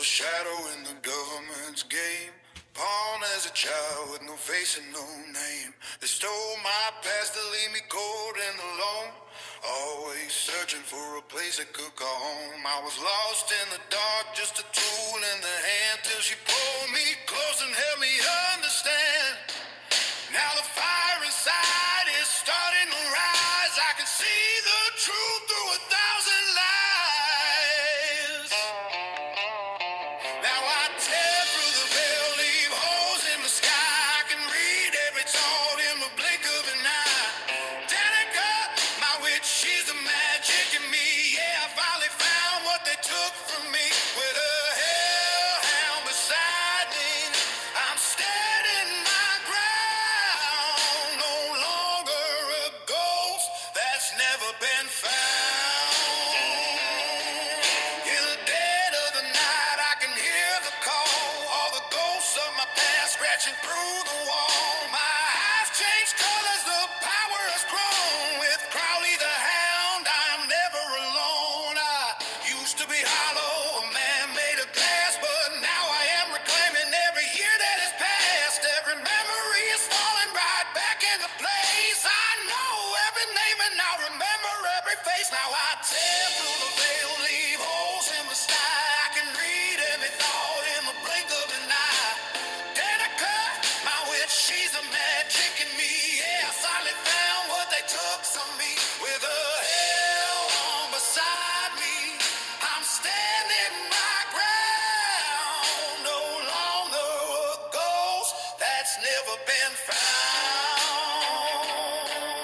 shadow in the government's game. Pawn as a child with no face and no name. They stole my past to leave me cold and alone. Always searching for a place that could call home. I was lost in the dark, just a tool in the hand, till she pulled me close and helped me understand. Now the fire inside is starting to rise. I can see the truth through 1,000 lies. Now I tear through the veil, leave holes in the sky. I can read every thought in the blink of an eye. Danica, my witch, she's the magic in me. Yeah, I finally found what they took from me. With a hellhound beside me, I'm standing my ground. No longer a ghost that's never been found. In the dead of the night, I can hear the call. All the ghosts of my past scratching through the wall. My eyes change colors, the power has grown. With Crowley the hound, I am never alone. I used to be hollow, a man made of glass, but now I am reclaiming every year that has passed. Every memory is falling right back into place. I know every name and I remember every face. Now I tear through the veil, leave holes in the sky. I can read every thought in the blink of an eye. Danica, my witch, she's a magic in me. Yeah, I finally found what they took from me. With a hell on beside me, I'm standing my ground. No longer a ghost that's never been found.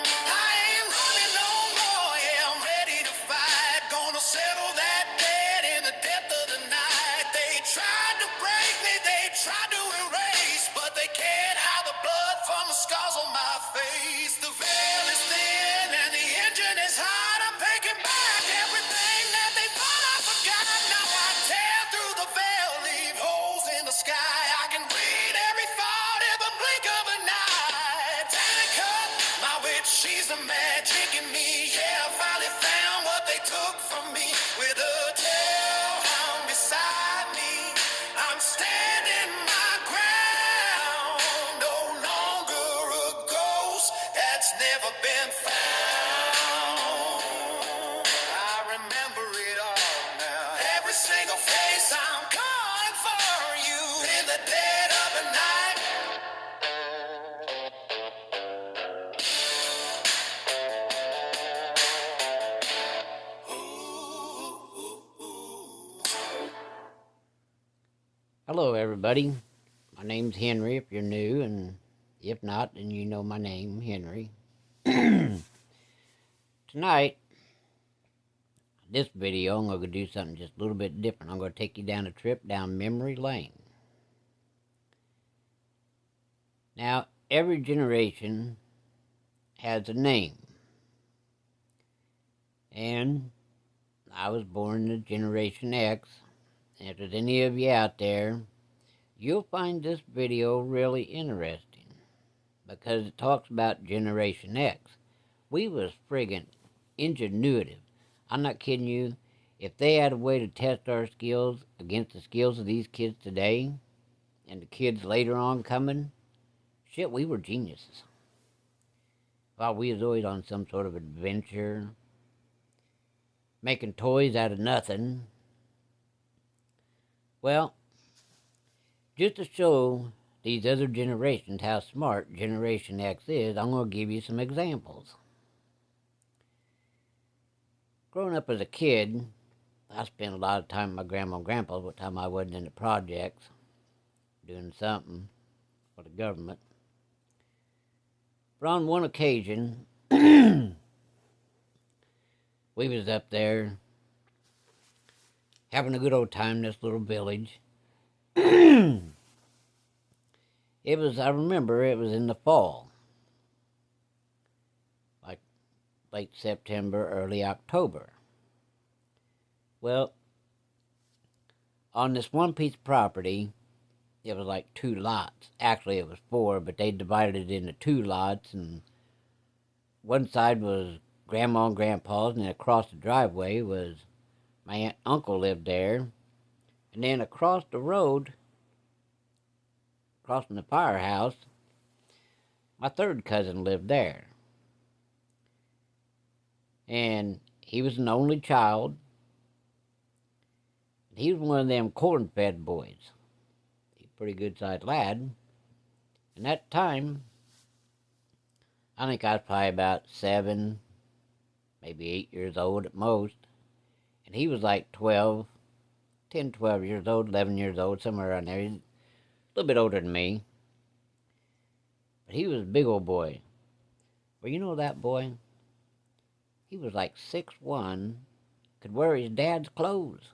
I ain't running no more, yeah, I'm ready to fight. Gonna settle that debt in the depth of the night. They tried to break me, they tried to erase, but they can't hide the blood from the scars on my face. The veil is thin and the engine is hot. I'm taking back everything that they thought I forgot. Now I tear through the veil, leave holes in the sky. I can read every thought in the blink of an eye. Danica, my witch, she's the magic in me. Yeah, I finally found what they took from me. With a tailhound beside me, I'm standing my ground. No longer a ghost that's never been found. I remember it all now. Every single face, I'm calling for you in the dead of the night. Hello, everybody. My name's Henry, if you're new, and if not, then you know my name, Henry. Tonight, this video, I'm going to do something just a little bit different. I'm going to take you down a trip down memory lane. Now, every generation has a name. And I was born in Generation X. If there's any of you out there, you'll find this video really interesting because it talks about Generation X. We was friggin' ingenuitive. I'm not kidding you. If they had a way to test our skills against the skills of these kids today and the kids later on coming, shit, we were geniuses. Well, we was always on some sort of adventure, making toys out of nothing. Well, just to show these other generations how smart Generation X is, I'm going to give you some examples. Growing up as a kid, I spent a lot of time with my grandma and grandpa, what time I wasn't in the projects, doing something for the government. But on one occasion, we was up there having a good old time in this little village. I remember it was in the fall. Like late September, early October. Well, on this one piece of property, it was like 2 lots. Actually, it was 4, but they divided it into 2 lots, and one side was Grandma and Grandpa's, and across the driveway was my aunt and uncle lived there. And then across the road, crossing the firehouse, my third cousin lived there. And he was an only child. He was one of them corn-fed boys. He's a pretty good-sized lad. And at the time, I think I was probably about 7, maybe 8 years old at most. And he was like 12 years old, 11 years old, somewhere around there. He's a little bit older than me. But he was a big old boy. Well, you know that boy? He was like 6'1", could wear his dad's clothes.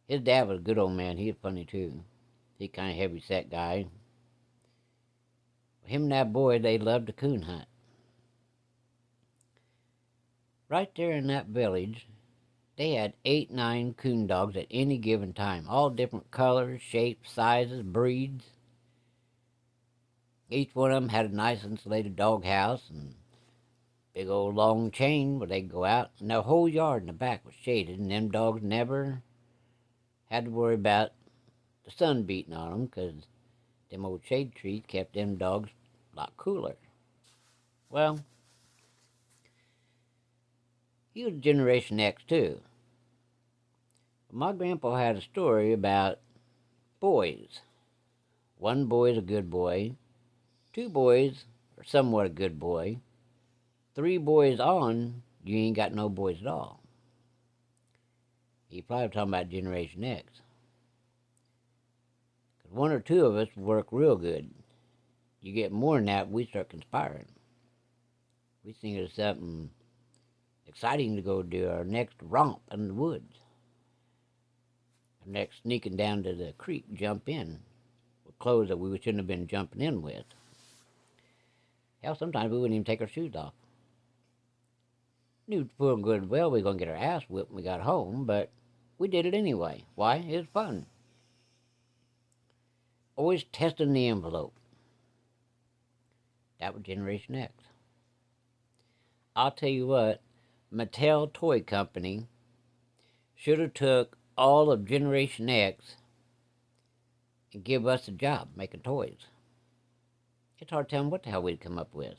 His dad was a good old man. He was funny too. He kind of heavy-set guy. Him and that boy, they loved to coon hunt. Right there in that village, they had 8, 9 coon dogs at any given time. All different colors, shapes, sizes, breeds. Each one of them had a nice insulated dog house and big old long chain where they'd go out. And the whole yard in the back was shaded, and them dogs never had to worry about the sun beating on them, because them old shade trees kept them dogs a lot cooler. Well, he was Generation X too. My grandpa had a story about boys. One boy is a good boy. 2 boys are somewhat a good boy. 3 boys on, you ain't got no boys at all. He probably talking about Generation X. 'Cause 1 or 2 of us work real good. You get more than that, we start conspiring. We think of something exciting to go do, our next romp in the woods. Our next sneaking down to the creek, jump in with clothes that we shouldn't have been jumping in with. Hell, sometimes we wouldn't even take our shoes off. Knew full good and well we were going to get our ass whipped when we got home, but we did it anyway. Why? It was fun. Always testing the envelope. That was Generation X. I'll tell you what, Mattel Toy Company should have took all of Generation X and give us a job making toys. It's hard to tell them what the hell we'd come up with.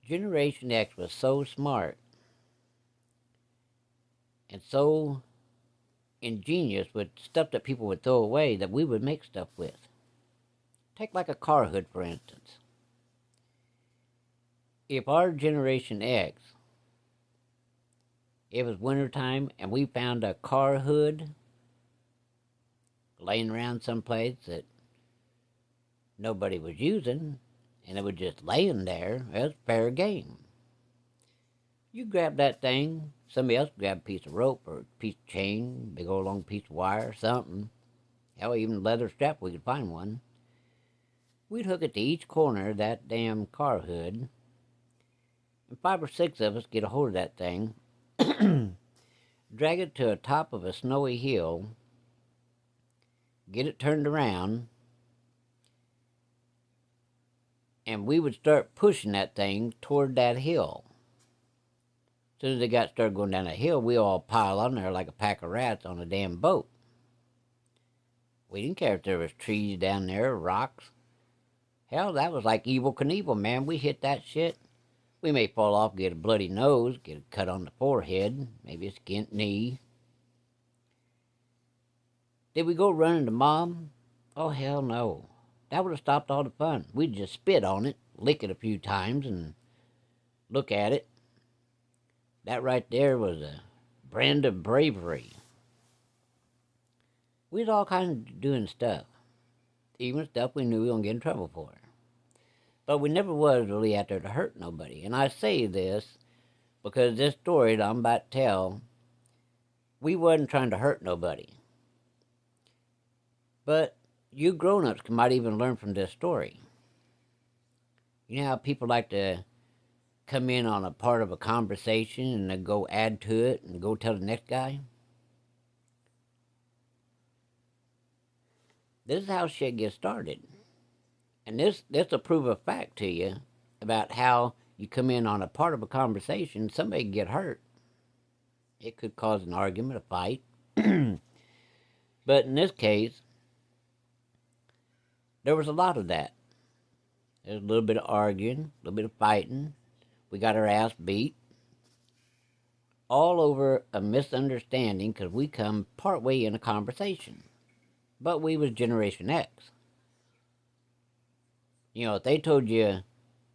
Generation X was so smart and so ingenious with stuff that people would throw away that we would make stuff with. Take like a car hood, for instance. If our Generation X, it was wintertime and we found a car hood laying around someplace that nobody was using, and it was just laying there, that's fair game. You grab that thing, somebody else grab a piece of rope or a piece of chain, big old long piece of wire, something. Hell, even a leather strap, we could find one. We'd hook it to each corner of that damn car hood, and 5 or 6 of us get a hold of that thing, drag it to the top of a snowy hill, get it turned around, and we would start pushing that thing toward that hill. As soon as they started going down that hill, we all pile on there like a pack of rats on a damn boat. We didn't care if there was trees down there, rocks. Hell, that was like Evel Knievel, man. We hit that shit. We may fall off, get a bloody nose, get a cut on the forehead, maybe a skinned knee. Did we go running to Mom? Oh, hell no. That would have stopped all the fun. We'd just spit on it, lick it a few times, and look at it. That right there was a brand of bravery. We was all kind of doing stuff. Even stuff we knew we were going to get in trouble for. But we never was really out there to hurt nobody. And I say this because this story that I'm about to tell, we wasn't trying to hurt nobody. But you grown-ups might even learn from this story. You know how people like to come in on a part of a conversation and then go add to it and go tell the next guy? This is how shit gets started. And this will prove a fact to you about how you come in on a part of a conversation, somebody can get hurt. It could cause an argument, a fight. But in this case, there was a lot of that. There was a little bit of arguing, a little bit of fighting. We got our ass beat. All over a misunderstanding because we come partway in a conversation. But we was Generation X. You know, if they told you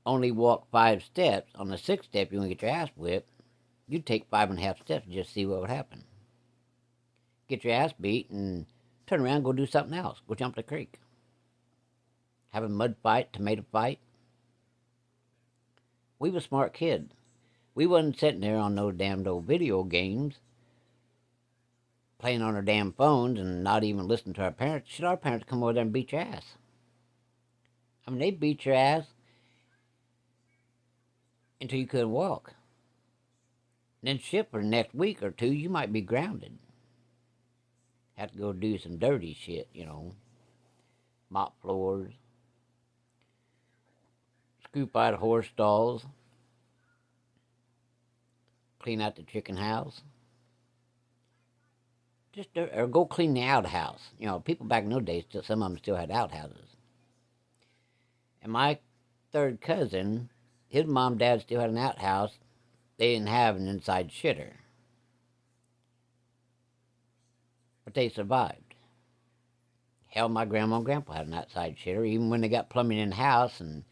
only walk 5 steps, on the 6th step you want to get your ass whipped, you'd take 5.5 steps and just see what would happen. Get your ass beat and turn around and go do something else. Go jump the creek. Have a mud fight, tomato fight. We were smart kids. We wasn't sitting there on no damned old video games, playing on our damn phones and not even listening to our parents. Should our parents come over there and beat your ass? I mean, they beat your ass until you couldn't walk. And then shit, for the next week or two, you might be grounded. Have to go do some dirty shit, you know. Mop floors. Scoop out horse stalls. Clean out the chicken house. Or go clean the outhouse. You know, people back in those days, some of them still had outhouses. And my third cousin, his mom and dad still had an outhouse. They didn't have an inside shitter. But they survived. Hell, my grandma and grandpa had an outside shitter, even when they got plumbing in the house. And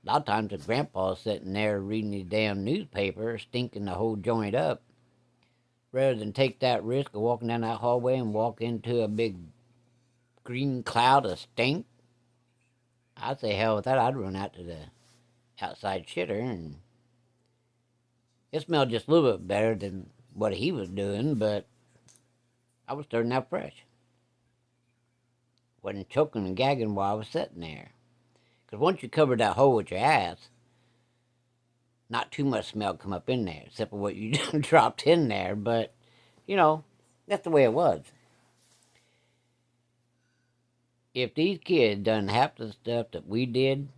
a lot of times the grandpa's sitting there reading his damn newspaper, stinking the whole joint up. Rather than take that risk of walking down that hallway and walk into a big green cloud of stink, I'd say hell with that. I'd run out to the outside shitter, and it smelled just a little bit better than what he was doing, but I was starting out fresh. Wasn't choking and gagging while I was sitting there. Because once you covered that hole with your ass, not too much smell come up in there, except for what you dropped in there. But, you know, that's the way it was. If these kids done half the stuff that we did,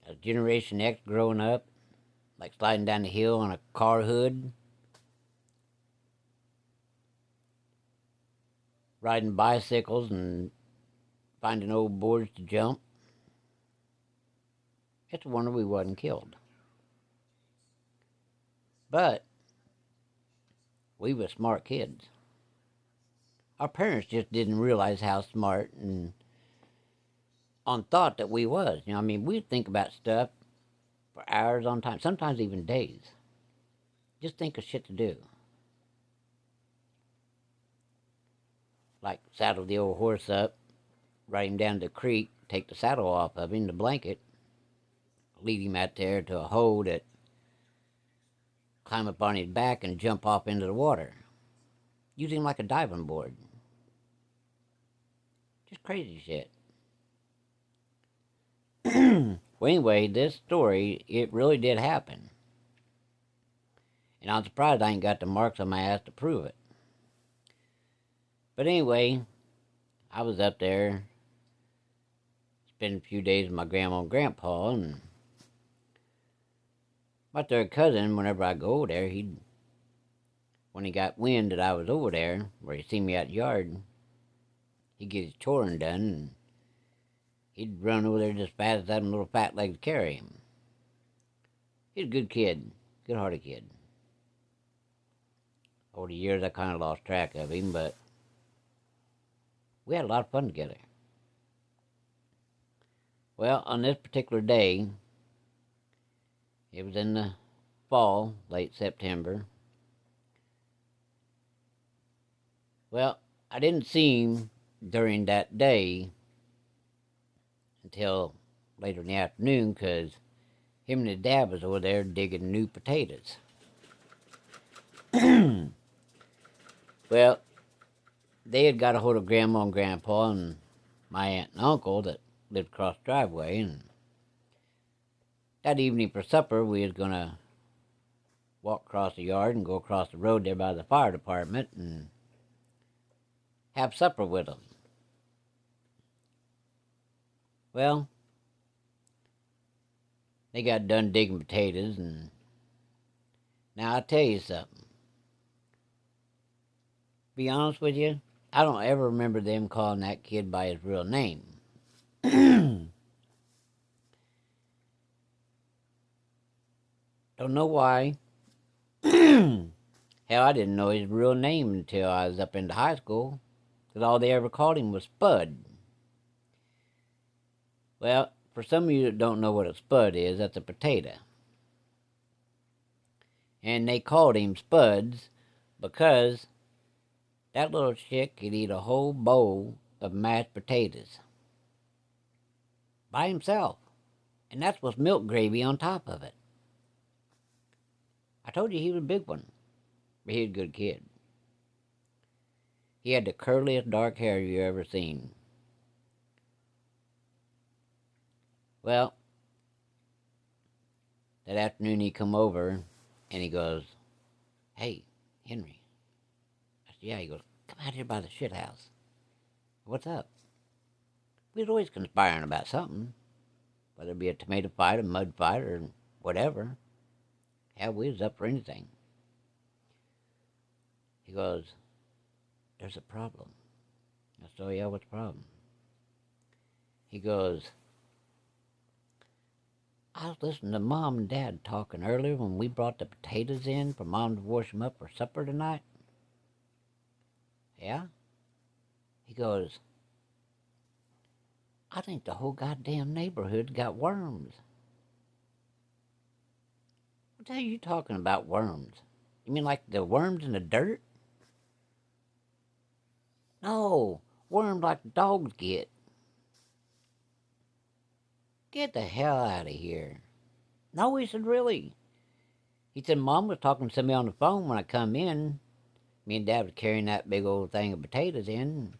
as Generation X growing up, like sliding down the hill on a car hood, riding bicycles and finding old boards to jump, it's a wonder we wasn't killed. But we were smart kids. Our parents just didn't realize how smart and on thought that we was. You know, I mean, we'd think about stuff for hours on time, sometimes even days. Just think of shit to do. Like saddle the old horse up, ride him down to the creek, take the saddle off of him, the blanket, lead him out there to a hole that climb up on his back and jump off into the water. Use him like a diving board. Just crazy shit. Well, anyway, this story, it really did happen. And I'm surprised I ain't got the marks on my ass to prove it. But anyway, I was up there, spent a few days with my grandma and grandpa, and my third cousin, whenever I go over there, when he got wind that I was over there, where he seen me out the yard, he'd get his choring done, and he'd run over there just as fast as that little fat legs carry him. He's a good kid, good-hearted kid. Over the years, I kind of lost track of him, but we had a lot of fun together. Well, on this particular day, it was in the fall, late September. Well, I didn't see him during that day until later in the afternoon, because him and his dad was over there digging new potatoes. Well, they had got a hold of Grandma and Grandpa and my aunt and uncle that lived across the driveway, and that evening for supper, we was going to walk across the yard and go across the road there by the fire department and have supper with them. Well, they got done digging potatoes, and now I'll tell you something. Be honest with you, I don't ever remember them calling that kid by his real name. Don't know why. Hell, I didn't know his real name until I was up into high school, because all they ever called him was Spud. Well, for some of you that don't know what a spud is, that's a potato. And they called him Spuds because that little chick could eat a whole bowl of mashed potatoes by himself. And that's with milk gravy on top of it. I told you he was a big one, but he was a good kid. He had the curliest dark hair you ever seen. Well, that afternoon he come over and he goes, "Hey, Henry." I said, "Yeah." He goes, "Come out here by the shit house." "What's up?" We was always conspiring about something, whether it be a tomato fight, a mud fight, or whatever. Hell, we was up for anything. He goes, "There's a problem." I said, "Oh yeah, what's the problem?" He goes, "I was listening to Mom and Dad talking earlier when we brought the potatoes in for Mom to wash them up for supper tonight." "Yeah?" He goes, "I think the whole goddamn neighborhood got worms." "What the hell are you talking about, worms? You mean like the worms in the dirt?" "No, worms like dogs get." "Get the hell out of here." "No," he said, "really." He said, "Mom was talking to somebody on the phone when I come in. Me and Dad was carrying that big old thing of potatoes in.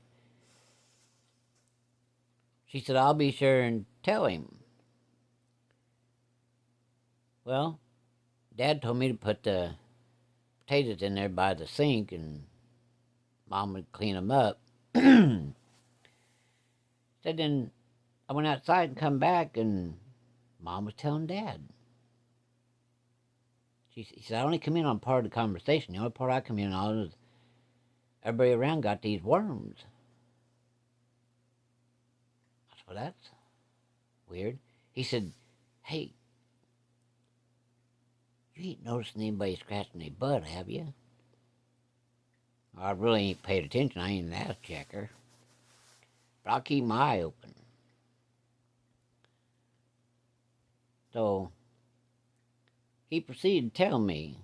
She said, I'll be sure and tell him." Well, Dad told me to put the potatoes in there by the sink and Mom would clean them up. Said then I went outside and come back and Mom was telling Dad. He said, "I only come in on part of the conversation. The only part I come in on is everybody around got these worms." I said, "Well, that's weird." He said, "Hey, you ain't noticing anybody scratching their butt, have you?" "I really ain't paid attention. I ain't an ass checker. But I'll keep my eye open." So he proceeded to tell me.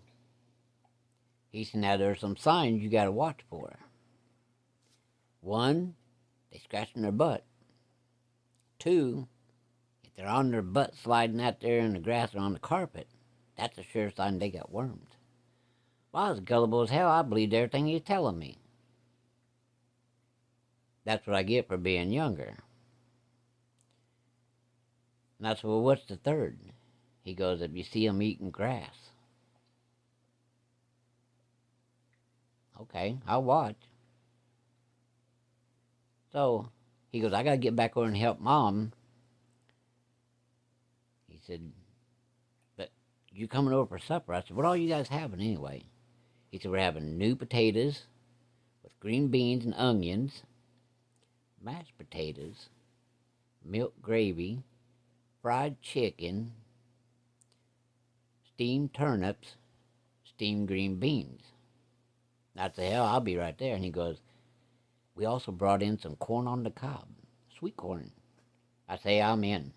He said, "Now there's some signs you gotta watch for. One, they scratching their butt. Two, if they're on their butt sliding out there in the grass or on the carpet, that's a sure sign they got worms." Well, I was gullible as hell. I believed everything he was telling me. That's what I get for being younger. And I said, "Well, what's the third?" He goes, "If you see them eating grass." "Okay, I'll watch." So he goes, "I gotta get back over and help Mom." He said, "But you coming over for supper?" I said, "What are you guys having anyway?" He said, "We're having new potatoes with green beans and onions, mashed potatoes, milk gravy, fried chicken, steamed turnips, steamed green beans." I said, "Hell, I'll be right there." And he goes, "We also brought in some corn on the cob, sweet corn." I say, "I'm in."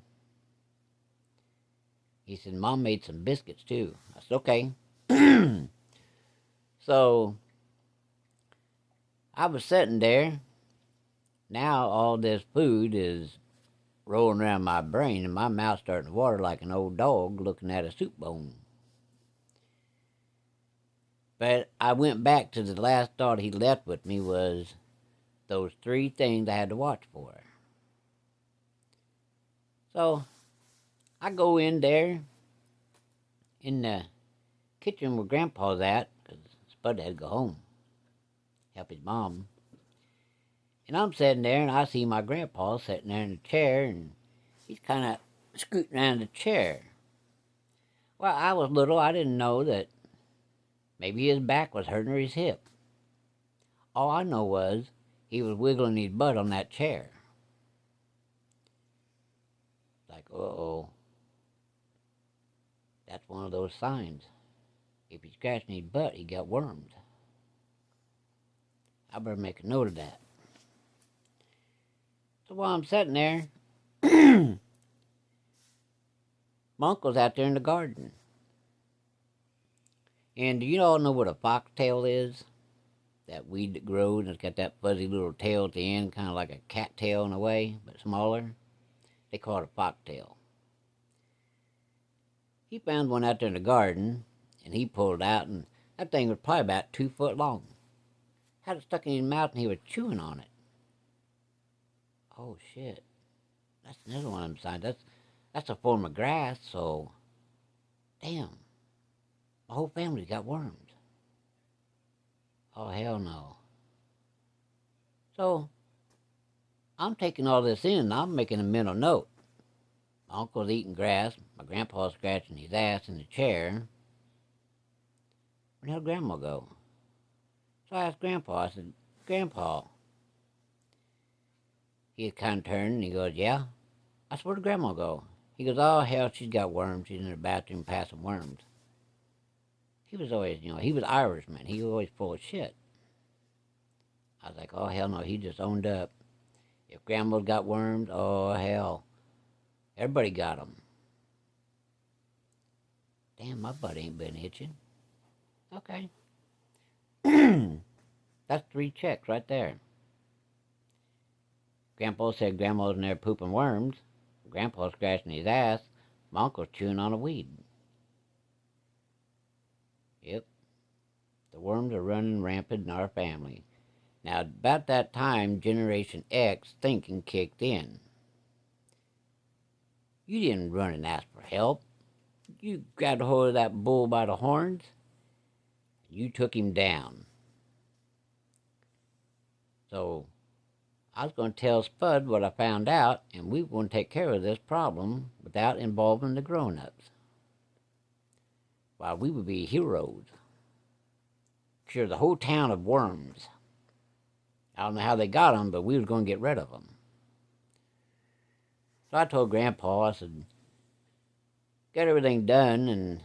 He said, "Mom made some biscuits too." I said, "Okay." So I was sitting there. Now all this food is rolling around my brain and my mouth starting to water like an old dog looking at a soup bone. But I went back to the last thought he left with me was those three things I had to watch for. So I go in there in the kitchen where Grandpa's at, because Spud had to go home, help his mom. And I'm sitting there and I see my grandpa sitting there in a chair and he's kind of scooting around the chair. Well, I was little, I didn't know that maybe his back was hurting or his hip. All I know was he was wiggling his butt on that chair. Like, uh-oh. That's one of those signs. If he's scratching his butt, he got worms. I better make a note of that. So while I'm sitting there, my uncle's out there in the garden. And do you all know what a foxtail is? That weed that grows and it's got that fuzzy little tail at the end, kind of like a cattail in a way, but smaller. They call it a foxtail. He found one out there in the garden, and he pulled it out, and that thing was probably about 2 foot long. Had it stuck in his mouth, and he was chewing on it. Oh, shit. That's another one of them signs. That's a form of grass, so... Damn. My whole family's got worms. Oh, hell no. So, I'm taking all this in, and I'm making a mental note. My uncle's eating grass, my grandpa's scratching his ass in the chair. Where the hell Grandma go? So I asked Grandpa, I said, Grandpa. He kind of turned and he goes, yeah? I said, where'd Grandma go? He goes, oh, hell, she's got worms. She's in her bathroom passing worms. He was always, he was Irishman. He was always full of shit. I was like, oh, hell no, he just owned up. If Grandma's got worms, oh, hell. Everybody got them. Damn, my butt ain't been itching. Okay. That's 3 checks right there. Grandpa said Grandma's in there pooping worms. Grandpa's scratching his ass. My uncle's chewing on a weed. Yep. The worms are running rampant in our family. Now, about that time, Generation X thinking kicked in. You didn't run and ask for help. You grabbed a hold of that bull by the horns. You took him down. So, I was going to tell Spud what I found out, and we were going to take care of this problem without involving the grown-ups. While we would be heroes. Cure the whole town of worms. I don't know how they got them, but we was going to get rid of them. So I told Grandpa, I said, get everything done, and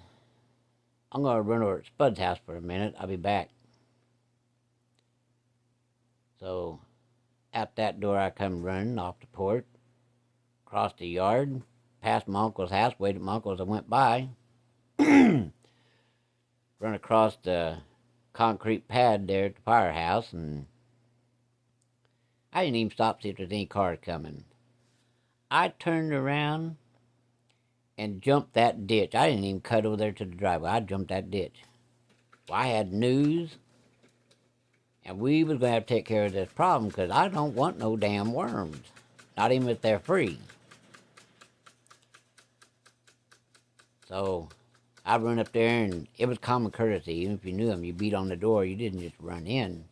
I'm going to run over to Spud's house for a minute. I'll be back. So, out that door I come running off the porch, across the yard, past my uncle's house, waited at my uncle as I went by. Run across the concrete pad there at the firehouse, and I didn't even stop to see if there's any cars coming. I turned around and jumped that ditch. I didn't even cut over there to the driveway. I jumped that ditch. Well, I had news, and we was going to have to take care of this problem because I don't want no damn worms. Not even if they're free. So, I run up there, and it was common courtesy. Even if you knew them, you beat on the door. You didn't just run in.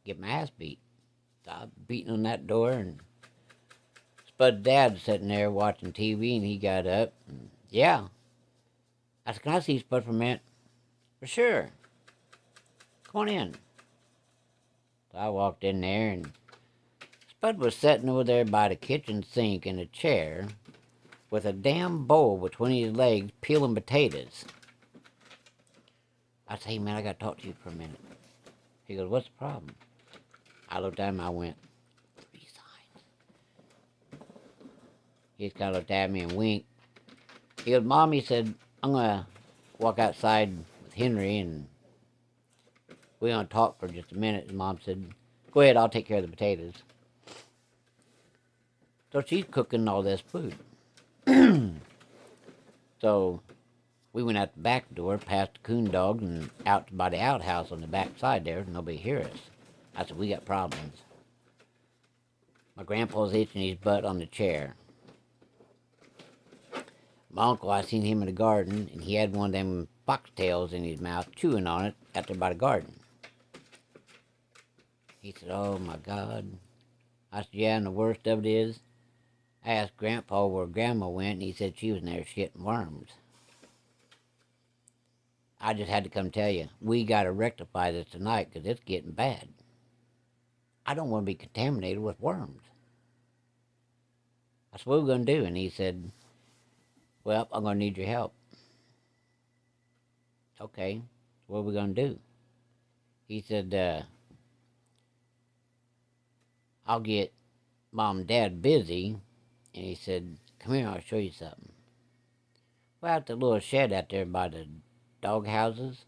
Get my ass beat. So I was beating on that door, and Spud's dad was sitting there watching TV, and he got up. And, yeah. I said, can I see Spud for a minute? For sure. Come on in. So I walked in there, and Spud was sitting over there by the kitchen sink in a chair with a damn bowl between his legs peeling potatoes. I said, hey, man, I got to talk to you for a minute. He goes, what's the problem? I looked at him, I went, 3 signs. He just kind of looked at me and winked. He goes, Mom, he said, I'm going to walk outside with Henry, and we're going to talk for just a minute. And Mom said, go ahead, I'll take care of the potatoes. So she's cooking all this food. So we went out the back door, past the coon dogs, and out by the outhouse on the back side there. Nobody hear us. I said, we got problems. My grandpa's itching his butt on the chair. My uncle, I seen him in the garden, and he had one of them foxtails in his mouth, chewing on it out there by the garden. He said, oh my God. I said, yeah, and the worst of it is, I asked Grandpa where Grandma went, and he said she was in there shitting worms. I just had to come tell you, we got to rectify this tonight because it's getting bad. I don't want to be contaminated with worms. That's what we're going to do. And he said, well, I'm going to need your help. Okay, what are we going to do? He said, I'll get Mom and Dad busy. And he said, come here, I'll show you something. Well, out the little shed out there by the dog houses,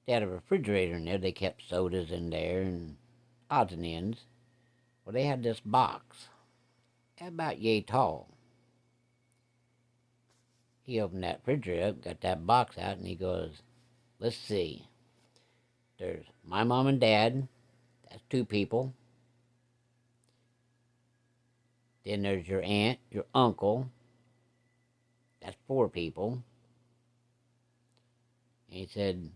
they had a refrigerator in there. They kept sodas in there and odds and ends. Well, they had this box, about yay tall. He opened that refrigerator up, got that box out, and he goes, let's see. There's my mom and dad. That's 2 people. Then there's your aunt, your uncle. That's 4 people. And he said,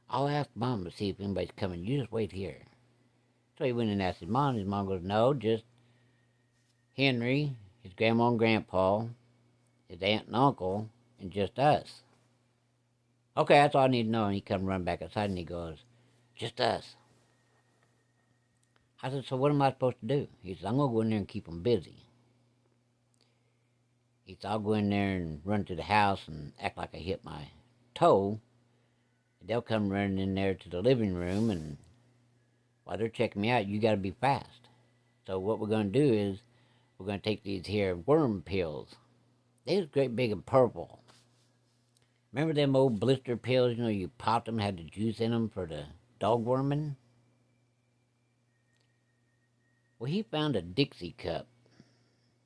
I'll ask Mom to see if anybody's coming. You just wait here. So he went and asked his mom. His mom goes, no, just Henry, his grandma and grandpa, his aunt and uncle, and just us. Okay, that's all I need to know. And he come run back outside and he goes, just us. I said, so what am I supposed to do? He said, I'm going to go in there and keep them busy. He said, I'll go in there and run to the house and act like I hit my toe. And they'll come running in there to the living room, and while they're checking me out, you got to be fast. So what we're going to do is we're going to take these here worm pills. They was great big and purple. Remember them old blister pills, you popped them, had the juice in them for the dog worming? Well, he found a Dixie cup.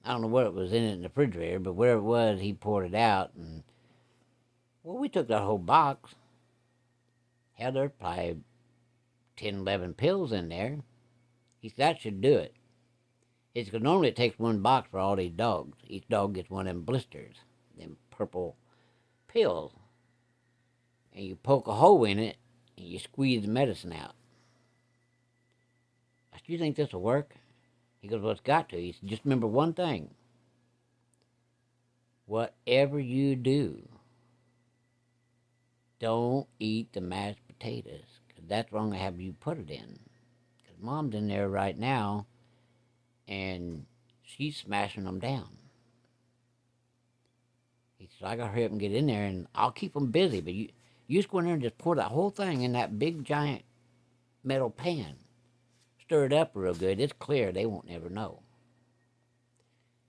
I don't know what it was in it in the refrigerator, but whatever it was, he poured it out. And, well, we took that whole box. Hell, there's probably 10, 11 pills in there. He said, that should do it. It's because normally it takes 1 box for all these dogs. Each dog gets one of them blisters, them purple pills. And you poke a hole in it, and you squeeze the medicine out. I said, you think this will work? He goes, well, it's got to. He said, just remember one thing. Whatever you do, don't eat the mashed potatoes, because that's wrong to have you put it in. Because Mom's in there right now, and she's smashing them down. He said, I got to hurry up and get in there, and I'll keep them busy, but you just go in there and just pour that whole thing in that big, giant metal pan. Stir it up real good. It's clear. They won't never know.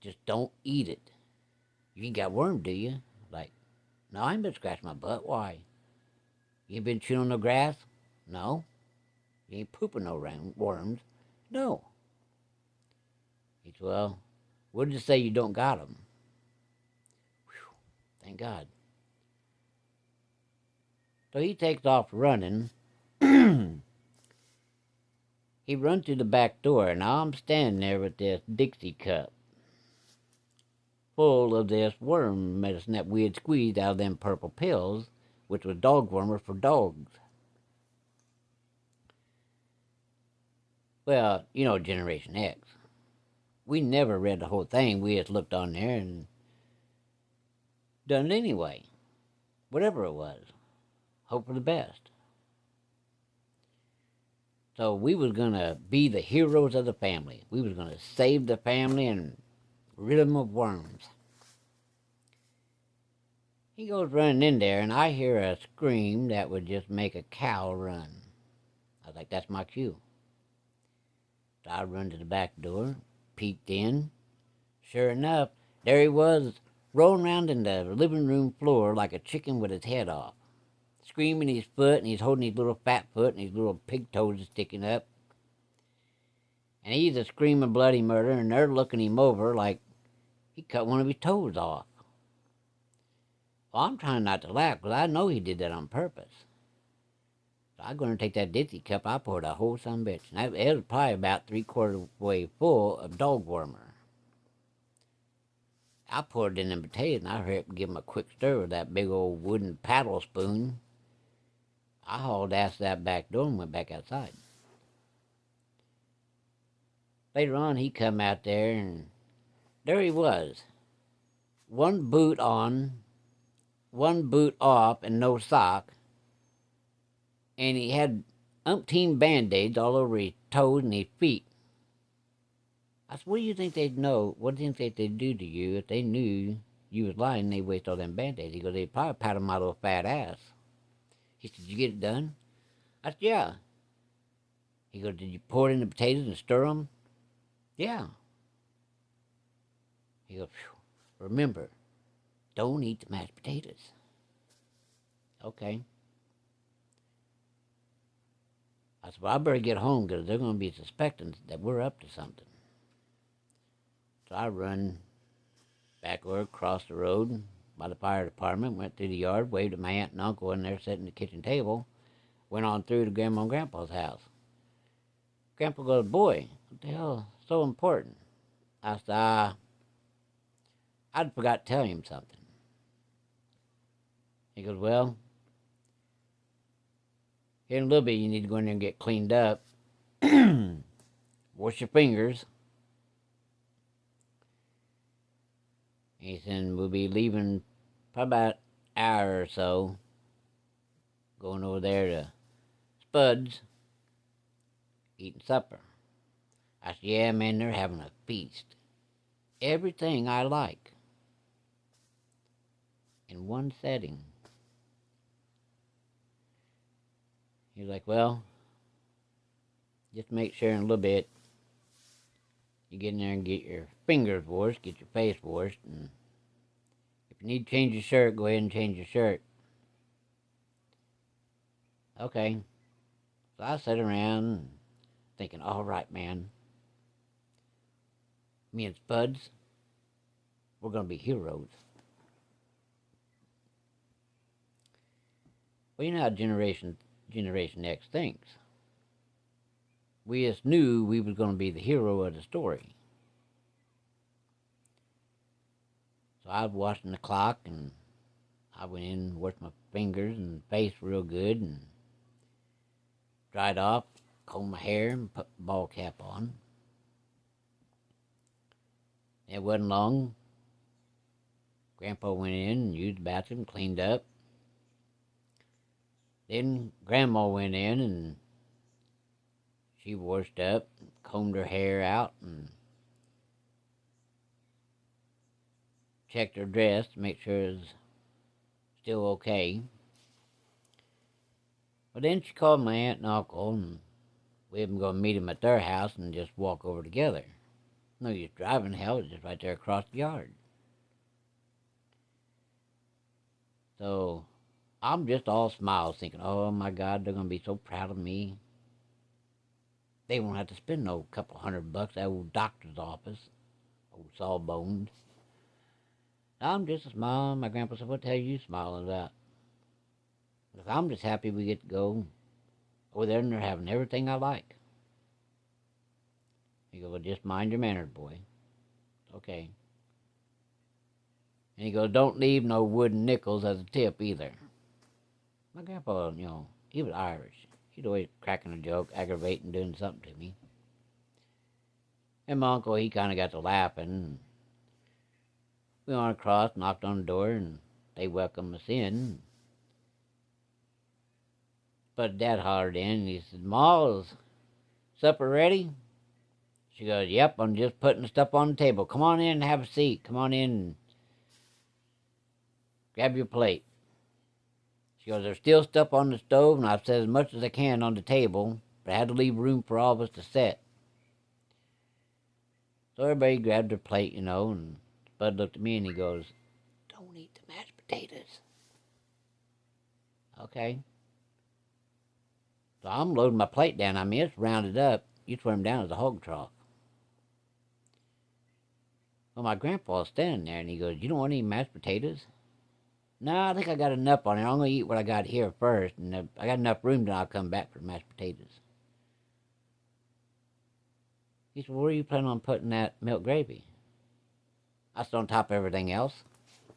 Just don't eat it. You ain't got worm, do you? Like, no, I ain't been scratching my butt. Why? You ain't been chewing on the grass? No. You ain't pooping no worms? No. He said, well, we'll just say you don't got them. Whew, thank God. So he takes off running. He runs through the back door, and I'm standing there with this Dixie cup full of this worm medicine that we had squeezed out of them purple pills, which was dog wormer for dogs. Well, Generation X. We never read the whole thing. We just looked on there and done it anyway. Whatever it was. Hope for the best. So we was going to be the heroes of the family. We was going to save the family and rid them of worms. He goes running in there, and I hear a scream that would just make a cow run. I was like, that's my cue. So I run to the back door, peeked in. Sure enough, there he was, rolling around in the living room floor like a chicken with his head off. Screaming his foot, and he's holding his little fat foot, and his little pig toes sticking up. And he's a screaming bloody murder, and they're looking him over like he cut one of his toes off. Well, I'm trying not to laugh, because I know he did that on purpose. So I'm going to take that Dixie cup, I poured a whole son of a bitch. And it was probably about 3/4 way full of dog wormer. I poured it in them potatoes, and I hurried up and give him a quick stir with that big old wooden paddle spoon. I hauled ass that back door and went back outside. Later on, he come out there, and there he was. 1 boot on, 1 boot off, and no sock, and he had umpteen band-aids all over his toes and his feet. I said, what do you think they'd know? What do you think they'd do to you if they knew you was lying and they waste all them band-aids? He goes, they'd probably pat him my little fat ass. He said, did you get it done? I said, yeah. He goes, did you pour it in the potatoes and stir them? Yeah. He goes, remember, don't eat the mashed potatoes. Okay. I said, well, I better get home because they're going to be suspecting that we're up to something. So I run back over across the road by the fire department, went through the yard, waved at my aunt and uncle in there sitting at the kitchen table, went on through to Grandma and Grandpa's house. Grandpa goes, boy, what the hell is so important? I said, I'd forgot to tell him something. He goes, well, here in a little bit you need to go in there and get cleaned up. Wash your fingers. He said, we'll be leaving probably about an hour or so, going over there to Spud's, eating supper. I said, yeah, man, they're having a feast. Everything I like in one setting. He's like, well, just make sure in a little bit you get in there and get your fingers washed, get your face washed, and if you need to change your shirt, go ahead and change your shirt. Okay. So I sat around thinking, all right, man. Me and Spuds, we're going to be heroes. Well, you know how Generation X thinks. We just knew we was going to be the hero of the story. So I was watching the clock, and I went in and washed my fingers and face real good, and dried off, combed my hair, and put the ball cap on. It wasn't long. Grandpa went in and used the bathroom, cleaned up. Then Grandma went in and she washed up, combed her hair out, and checked her dress to make sure it was still okay. But then she called my aunt and uncle, and we were going to meet them at their house and just walk over together. No use driving, hell, it's just right there across the yard. So I'm just all smiles thinking, oh my God, they're going to be so proud of me. They won't have to spend no couple $100 at old doctor's office, old sawbones. I'm just smiling. My grandpa said, what the hell are you smiling about? Because I'm just happy we get to go over there and they're having everything I like. He goes, well, just mind your manners, boy. Okay. And he goes, don't leave no wooden nickels as a tip either. My grandpa, he was Irish. He'd always cracking a joke, aggravating, doing something to me. And my uncle, he kind of got to laughing. We went across, knocked on the door, and they welcomed us in. But Dad hollered in, and he said, Ma, is supper ready? She goes, yep, I'm just putting the stuff on the table. Come on in and have a seat. Come on in and grab your plate. She goes, there's still stuff on the stove, and I've set as much as I can on the table, but I had to leave room for all of us to sit. So everybody grabbed their plate, and Spud looked at me and he goes, don't eat the mashed potatoes. Okay. So I'm loading my plate down. I mean, it's rounded up. You throw them down as a hog trough. Well, my grandpa's standing there and he goes, you don't want any mashed potatoes? No, I think I got enough on it. I'm going to eat what I got here first. And if I got enough room, then I'll come back for the mashed potatoes. He said, where are you planning on putting that milk gravy? I said, on top of everything else.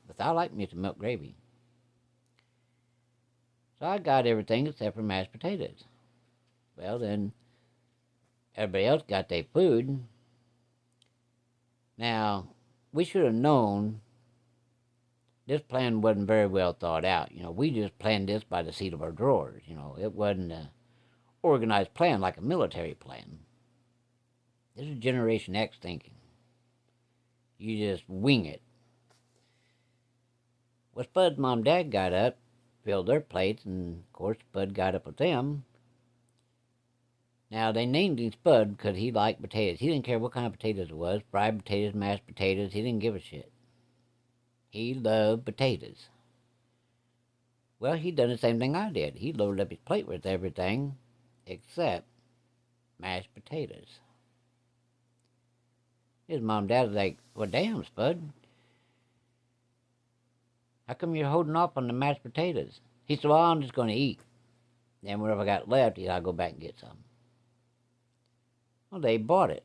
But I like me some milk gravy. So I got everything except for mashed potatoes. Well, then everybody else got their food. Now, we should have known this plan wasn't very well thought out. We just planned this by the seat of our drawers. It wasn't an organized plan like a military plan. This is Generation X thinking. You just wing it. Well, Spud's mom and dad got up, filled their plates, and of course Spud got up with them. Now, they named him Spud because he liked potatoes. He didn't care what kind of potatoes it was, fried potatoes, mashed potatoes, he didn't give a shit. He loved potatoes. Well, he done the same thing I did. He loaded up his plate with everything except mashed potatoes. His mom and dad was like, well, damn, Spud. How come you're holding off on the mashed potatoes? He said, well, I'm just going to eat. Then whatever I got left, I'll go back and get some. Well, they bought it.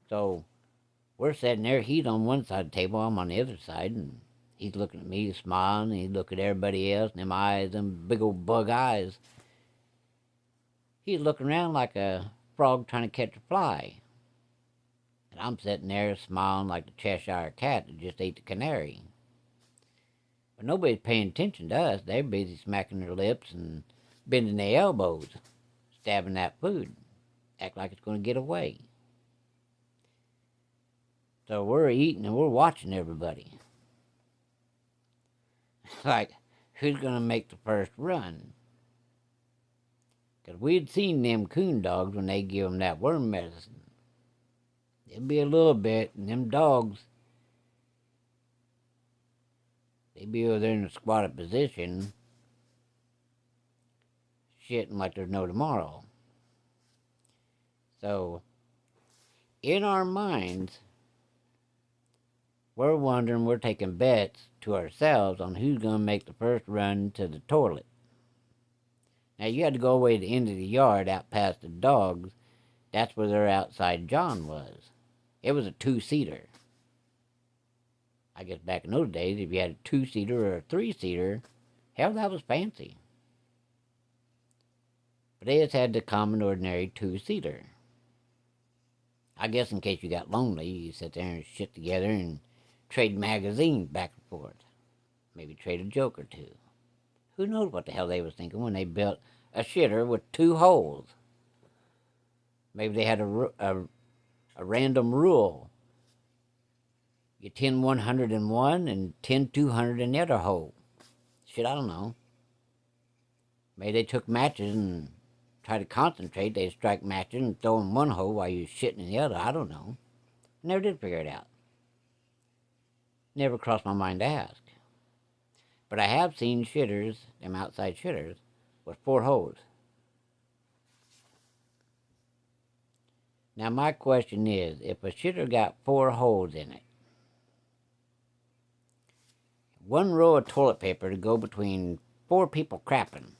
So we're sitting there. He's on one side of the table. I'm on the other side. And he's looking at me, smiling. And he's looking at everybody else. And them eyes, them big old bug eyes. He's looking around like a frog trying to catch a fly. And I'm sitting there smiling like the Cheshire cat that just ate the canary. But nobody's paying attention to us. They're busy smacking their lips and bending their elbows, stabbing that food. Act like it's going to get away. So we're eating and we're watching everybody. Like, who's going to make the first run? Because we'd seen them coon dogs when they give them that worm medicine. It'd be a little bit, and them dogs, they'd be over there in a squatted position, shitting like there's no tomorrow. So, in our minds, we're wondering, we're taking bets to ourselves on who's going to make the first run to the toilet. Now, you had to go away to the end of the yard out past the dogs. That's where their outside John was. It was a 2-seater. I guess back in those days, if you had a 2-seater or a 3-seater, hell, that was fancy. But they just had the common, ordinary 2-seater. I guess in case you got lonely, you sit there and shit together and trade magazines back and forth. Maybe trade a joke or two. Who knows what the hell they was thinking when they built a shitter with 2 holes. Maybe they had a random rule. You 10 100 in one and 10 200 in the other hole. Shit, I don't know. Maybe they took matches and tried to concentrate. They'd strike matches and throw in one hole while you was shitting in the other. I don't know. Never did figure it out. Never crossed my mind to ask. But I have seen shitters, them outside shitters, with 4 holes. Now my question is, if a shitter got 4 holes in it, 1 roll of toilet paper to go between 4 people crapping,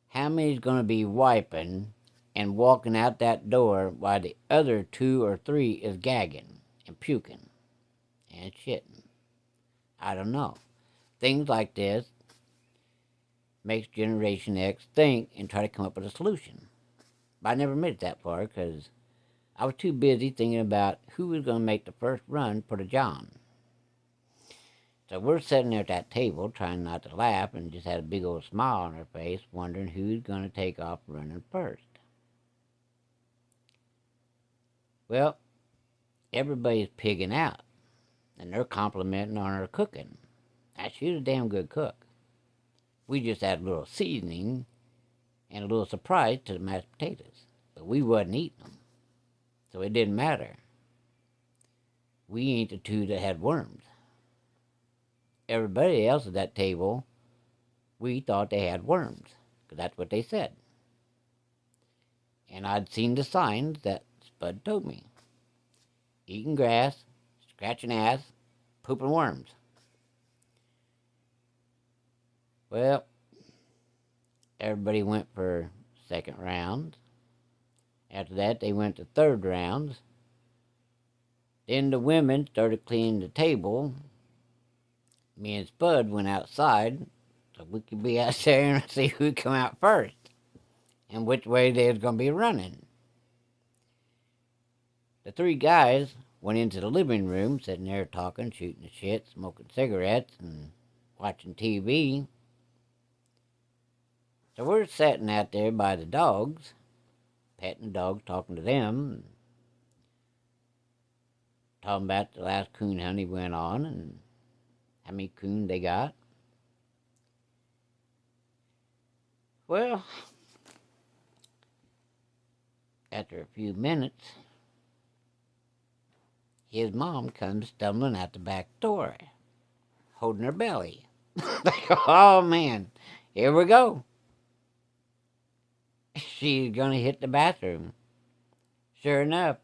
how many's going to be wiping and walking out that door while the other 2 or 3 is gagging and puking and shitting? I don't know. Things like this makes Generation X think and try to come up with a solution. But I never made it that far because I was too busy thinking about who was going to make the first run for the John. So we're sitting there at that table trying not to laugh and just had a big old smile on our face, wondering who's going to take off running first. Well, everybody's pigging out, and they're complimenting on her cooking. Now, she was a damn good cook. We just added a little seasoning and a little surprise to the mashed potatoes, but we wasn't eating them, so it didn't matter. We ain't the 2 that had worms. Everybody else at that table, we thought they had worms, because that's what they said. And I'd seen the signs that Spud told me. Eating grass, scratching ass, pooping worms. Well, everybody went for 2nd round. After that, they went to 3rd rounds. Then the women started cleaning the table. Me and Spud went outside so we could be out there and see who'd come out first and which way they was going to be running. The 3 guys went into the living room, sitting there talking, shooting the shit, smoking cigarettes, and watching TV. So we're sitting out there by the dogs, petting the dogs, talking to them, talking about the last coon hunt he went on and how many coon they got. Well, after a few minutes, his mom comes stumbling out the back door, holding her belly. Oh man, here we go. She's gonna hit the bathroom. Sure enough,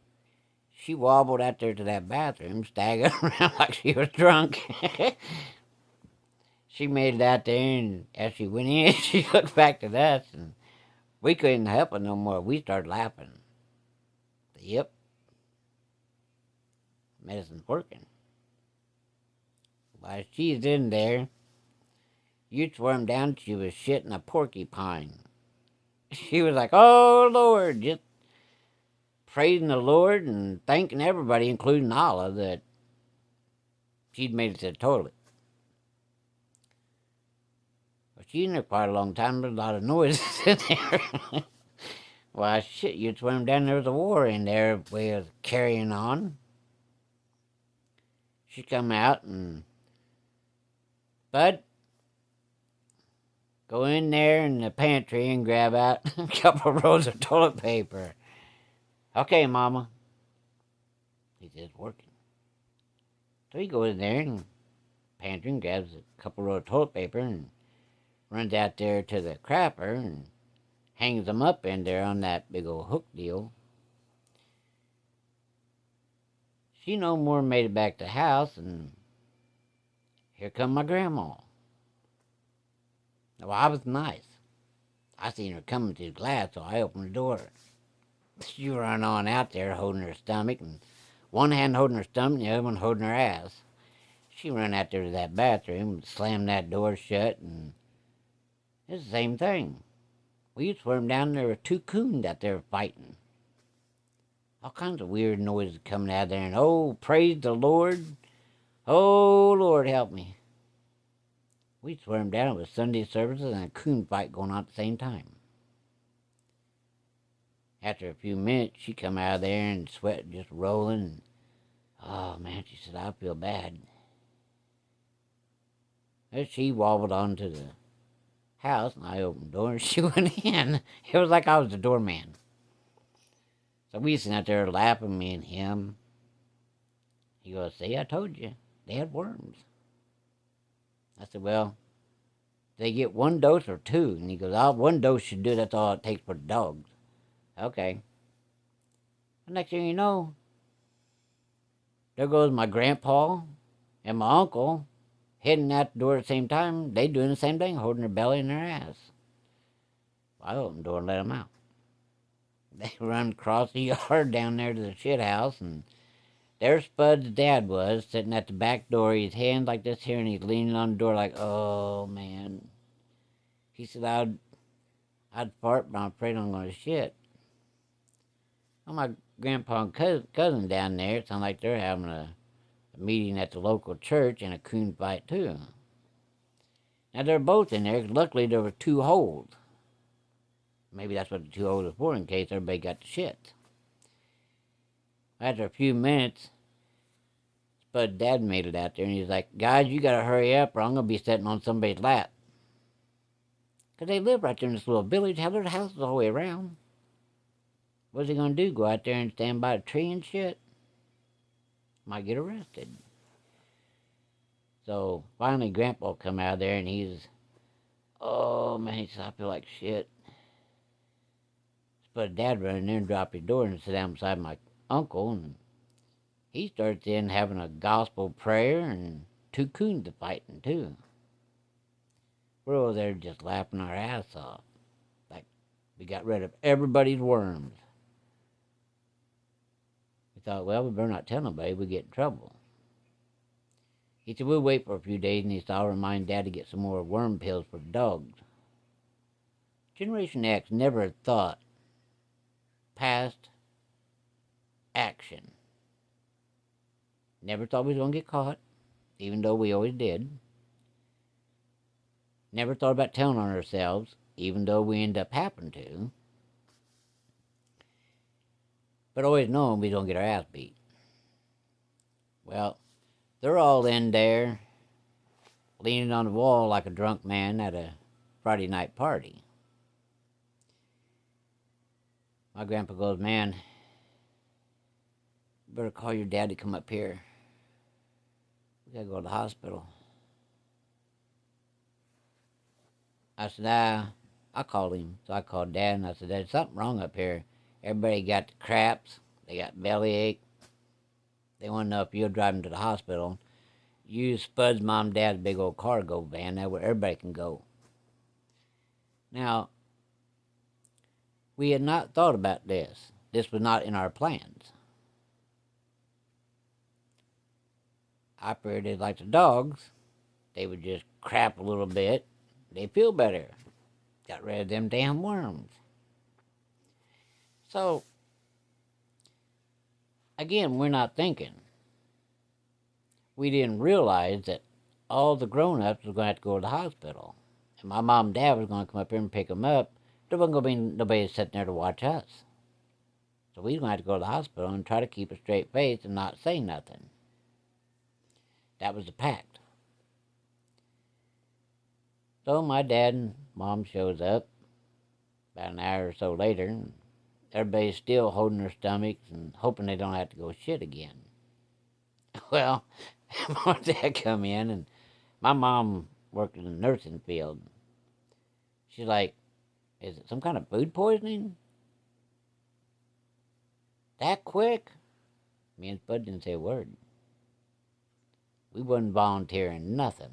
she wobbled out there to that bathroom, staggering around like she was drunk. She made it out there, and as she went in, she looked back at us, and we couldn't help her no more. We started laughing. Yep, medicine's working. While she's in there, you swarmed down, she was shitting a porcupine. She was like, oh Lord, just praising the Lord and thanking everybody, including Allah, that she'd made it to the toilet. Well, she in there quite a long time, there's a lot of noise in there. Well, shit, you'd swim down, there was a war in there, we was carrying on. She come out and, Bud, go in there in the pantry and grab out a couple of rolls of toilet paper. Okay, Mama. He says, working. So he goes in there and pantry and grabs a couple of rolls of toilet paper and runs out there to the crapper and hangs them up in there on that big old hook deal. She no more made it back to the house, and here come my grandma. Well, I was nice. I seen her coming to the glass, so I opened the door. She run on out there holding her stomach, and one hand holding her stomach and the other one holding her ass. She run out there to that bathroom, slammed that door shut, and it's the same thing. We swam down there with two coons out there fighting. All kinds of weird noises coming out there, and oh, praise the Lord. Oh, Lord, help me. We swam down with Sunday services and a coon fight going on at the same time. After a few minutes, she come out of there and sweat just rolling. And, oh, man, she said, I feel bad. As she wobbled onto the house, and I opened the door, and she went in. It was like I was the doorman. So we sitting out there laughing, me and him. He goes, see, I told you, they had worms. I said, well, they get one dose or two? And he goes, oh, one dose should do, that's all it takes for the dogs. Okay. The next thing you know, there goes my grandpa and my uncle heading out the door at the same time. They doing the same thing, holding their belly and their ass. I opened the door and let them out. They run across the yard down there to the shit house, and there Spud's dad was, sitting at the back door, his hands like this here, and he's leaning on the door like, oh, man. He said, I'd fart, but I'm afraid I'm going to shit. Well, my grandpa and cousin down there, it sounds like they're having a meeting at the local church and a coon fight, too. Now, they're both in there, 'cause luckily there were two holes. Maybe that's what the two holes are for, in case everybody got the shit. After a few minutes, Spud's dad made it out there, and he's like, guys, you gotta hurry up, or I'm gonna be sitting on somebody's lap. 'Cause they live right there in this little village, have their houses all the way around. What's he gonna do, go out there and stand by a tree and shit? Might get arrested. So, finally, Grandpa come out there, and he's, oh, man, he said, I feel like shit. But Dad run in there and drop his door and sit down beside my uncle, and he starts in having a gospel prayer and two coons fighting too. We're over there just laughing our ass off, like we got rid of everybody's worms. We thought, well, we better not tell nobody, we get in trouble. He said, we'll wait for a few days, and he said, I'll remind Dad to get some more worm pills for the dogs. Generation X never thought past action. Never thought we was going to get caught, even though we always did. Never thought about telling on ourselves, even though we end up having to. But always knowing we don't get our ass beat. Well, they're all in there, leaning on the wall like a drunk man at a Friday night party. My grandpa goes, man, you better call your dad to come up here. We gotta go to the hospital. I said, I called him. So I called Dad and I said, there's something wrong up here. Everybody got the craps. They got bellyache. They want to know if you'll drive them to the hospital. Use Spud's mom and dad's big old cargo van. That where everybody can go. Now, we had not thought about this. This was not in our plans. Operated like the dogs. They would just crap a little bit. They feel better. Got rid of them damn worms. So, again, we're not thinking. We didn't realize that all the grown-ups were going to have to go to the hospital. And my mom and dad was going to come up here and pick them up. There wasn't going to be nobody sitting there to watch us. So we were going to have to go to the hospital and try to keep a straight face and not say nothing. That was the pact. So my dad and mom shows up about an hour or so later, and everybody's still holding their stomachs and hoping they don't have to go shit again. Well, my dad come in, and my mom worked in the nursing field. She's like, is it some kind of food poisoning? That quick? Me and Spud didn't say a word. We wasn't volunteering nothing.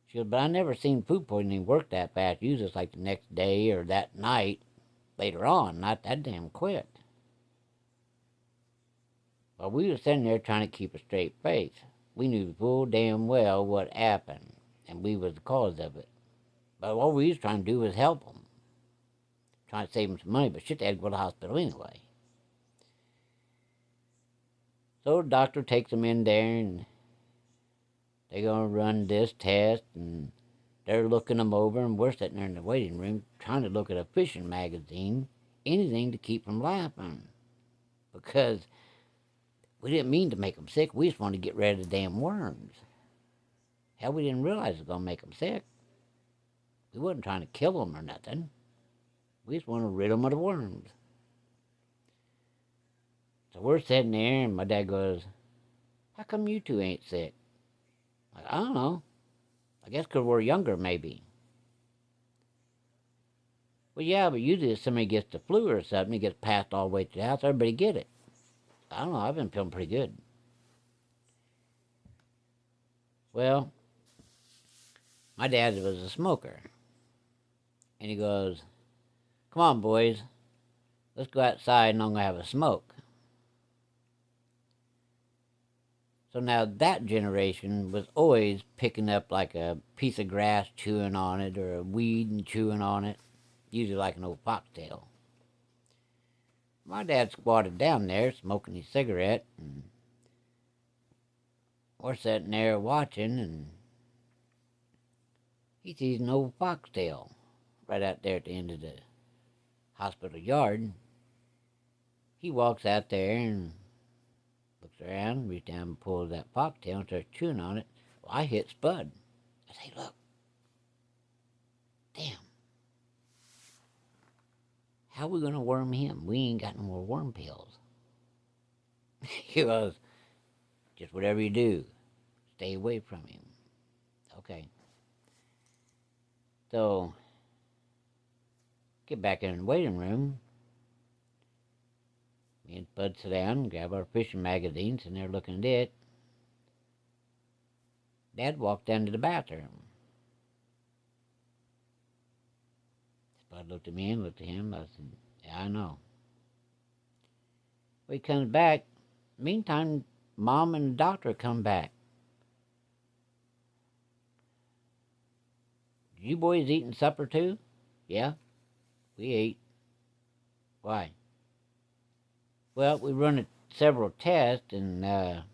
She goes, but I never seen food poisoning work that fast. Usually it's like the next day or that night later on, not that damn quick. Well, we were sitting there trying to keep a straight face. We knew full damn well what happened, and we was the cause of it. But all we was trying to do was help them. Trying to save them some money, but shit, they had to go to the hospital anyway. So the doctor takes them in there, and they're going to run this test, and they're looking them over, and we're sitting there in the waiting room trying to look at a fishing magazine, anything to keep from laughing. Because we didn't mean to make them sick. We just wanted to get rid of the damn worms. Hell, we didn't realize it was going to make them sick. We wasn't trying to kill them or nothing. We just wanted to rid them of the worms. So we're sitting there, and my dad goes, how come you two ain't sick? I don't know. I guess because we're younger, maybe. Well, yeah, but usually if somebody gets the flu or something, it gets passed all the way to the house, everybody get it. I don't know, I've been feeling pretty good. Well, my dad was a smoker. And he goes, come on, boys. Let's go outside and I'm going to have a smoke. So now that generation was always picking up like a piece of grass, chewing on it, or a weed and chewing on it, usually like an old foxtail. My dad squatted down there smoking his cigarette, and we're sitting there watching, and he sees an old foxtail right out there at the end of the hospital yard. He walks out there and looks around, reaches down and pulls that foxtail and starts chewing on it. Well, I hit Spud. I say, look. Damn. How are we going to worm him? We ain't got no more worm pills. He goes, just whatever you do, stay away from him. Okay. So, get back in the waiting room. Me and Spud sit down, grab our fishing magazines, and they're looking at it. Dad walked down to the bathroom. Spud looked at me and looked at him. I said, yeah, I know. Well, he comes back. Meantime, Mom and the doctor come back. You boys eating supper too? Yeah, we ate. Why? Well, we run a several tests, and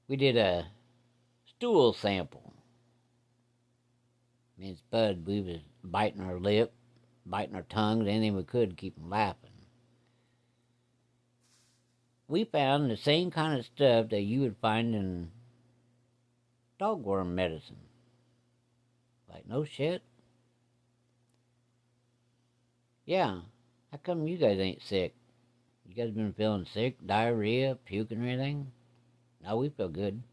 we did a stool sample. Me and Spud, we was biting our lip, biting our tongues, anything we could to keep from laughing. We found the same kind of stuff that you would find in dogworm medicine. Like, no shit. Yeah. How come you guys ain't sick? You guys been feeling sick? Diarrhea? Puking or anything? No, we feel good.